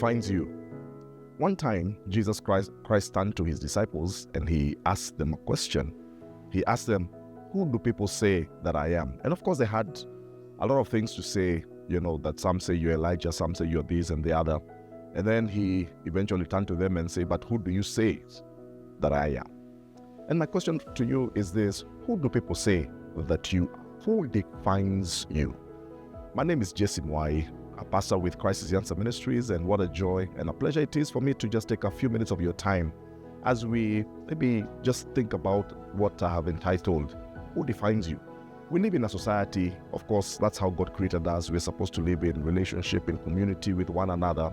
defines you? One time, Jesus Christ turned to his disciples and he asked them a question. He asked them, who do people say that I am? And of course, they had a lot of things to say, that some say you're Elijah, some say you're this and the other. And then he eventually turned to them and said, but who do you say that I am? And my question to you is this: who do people say that you are? Who defines you? My name is Mwai, a pastor with Crisis Answer Ministries, and what a joy and a pleasure it is for me to just take a few minutes of your time as we maybe just think about what I have entitled, Who Defines You? We live in a society, of course, that's how God created us. We're supposed to live in relationship, in community with one another.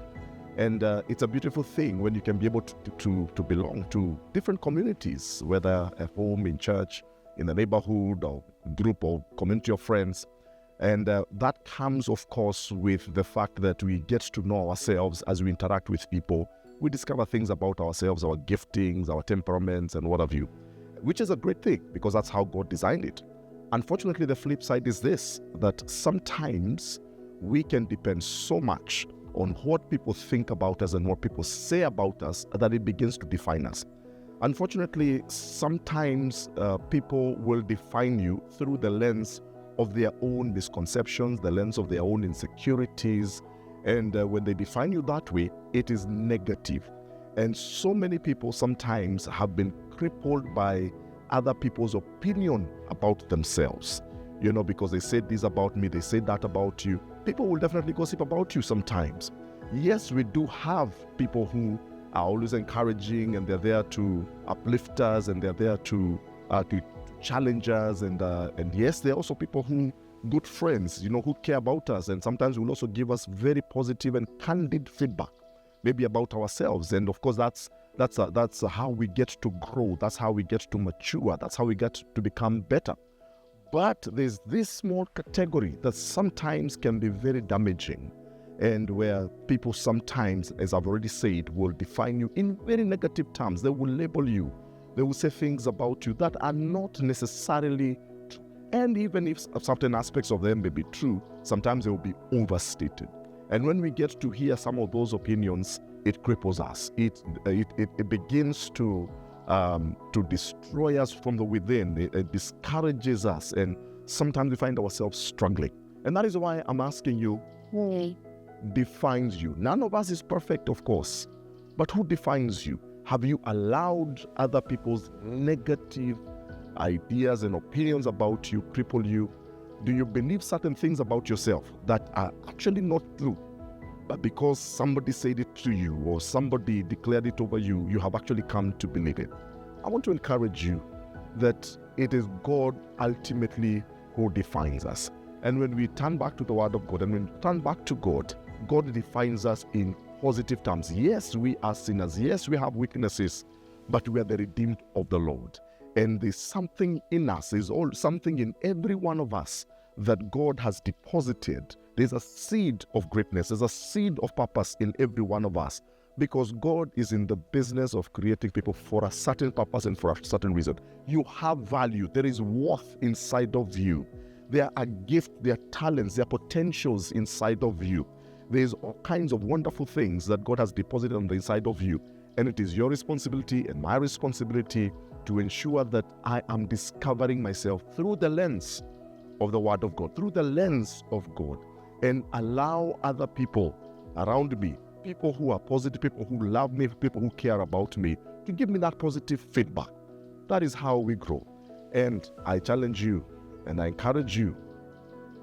And it's a beautiful thing when you can be able to belong to different communities, whether at home, in church, in the neighborhood, or group or community of friends. And that comes, of course, with the fact that we get to know ourselves as we interact with people. We discover things about ourselves, our giftings, our temperaments, and what have you, which is a great thing because that's how God designed it. Unfortunately, the flip side is this, that sometimes we can depend so much on what people think about us and what people say about us that it begins to define us. Unfortunately, sometimes people will define you through the lens of their own misconceptions, the lens of their own insecurities. And when they define you that way, it is negative. And so many people sometimes have been crippled by other people's opinion about themselves. Because they said this about me, they said that about you. People will definitely gossip about you sometimes. Yes, we do have people who are always encouraging, and they're there to uplift us, and they're there to challenge us, and yes, there are also people who, good friends, who care about us, and sometimes will also give us very positive and candid feedback, maybe about ourselves. And of course, that's how we get to grow. That's how we get to mature. That's how we get to become better. But there's this small category that sometimes can be very damaging, and where people sometimes, as I've already said, will define you in very negative terms. They will label you. They will say things about you that are not necessarily true. And even if certain aspects of them may be true, sometimes they will be overstated. And when we get to hear some of those opinions, it cripples us. It begins to destroy us from the within. It discourages us, and sometimes we find ourselves struggling. And that is why I'm asking you, who defines you? None of us is perfect, of course, but who defines you? Have you allowed other people's negative ideas and opinions about you cripple you? Do you believe certain things about yourself that are actually not true, but because somebody said it to you or somebody declared it over you, you have actually come to believe it? I want to encourage you that it is God ultimately who defines us. And when we turn back to the Word of God, and when we turn back to God, God defines us in positive terms. Yes, we are sinners. Yes, we have weaknesses, but we are the redeemed of the Lord. And there's something in us, there's something in every one of us that God has deposited. There's a seed of greatness. There's a seed of purpose in every one of us, because God is in the business of creating people for a certain purpose and for a certain reason. You have value. There is worth inside of you. There are gifts, there are talents, there are potentials inside of you. There's all kinds of wonderful things that God has deposited on the inside of you. And it is your responsibility and my responsibility to ensure that I am discovering myself through the lens of the Word of God, through the lens of God, and allow other people around me, people who are positive, people who love me, people who care about me, to give me that positive feedback. That is how we grow. And I challenge you and I encourage you,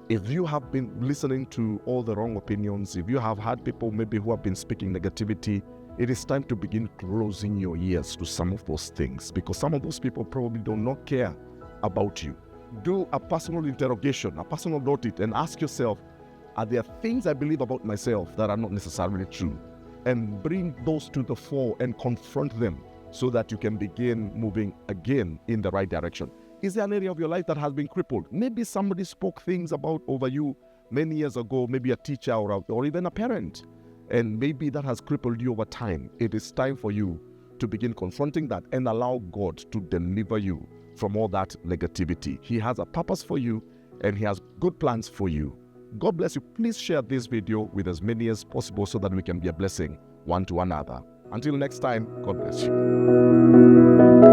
if you have been listening to all the wrong opinions, if you have had people maybe who have been speaking negativity, it is time to begin closing your ears to some of those things, because some of those people probably do not care about you. Do a personal interrogation, a personal audit, and ask yourself, are there things I believe about myself that are not necessarily true? And bring those to the fore and confront them so that you can begin moving again in the right direction. Is there an area of your life that has been crippled? Maybe somebody spoke things about over you many years ago, maybe a teacher or even a parent, and maybe that has crippled you over time. It is time for you to begin confronting that and allow God to deliver you from all that negativity. He has a purpose for you, and He has good plans for you. God bless you. Please share this video with as many as possible so that we can be a blessing one to another. Until next time, God bless you.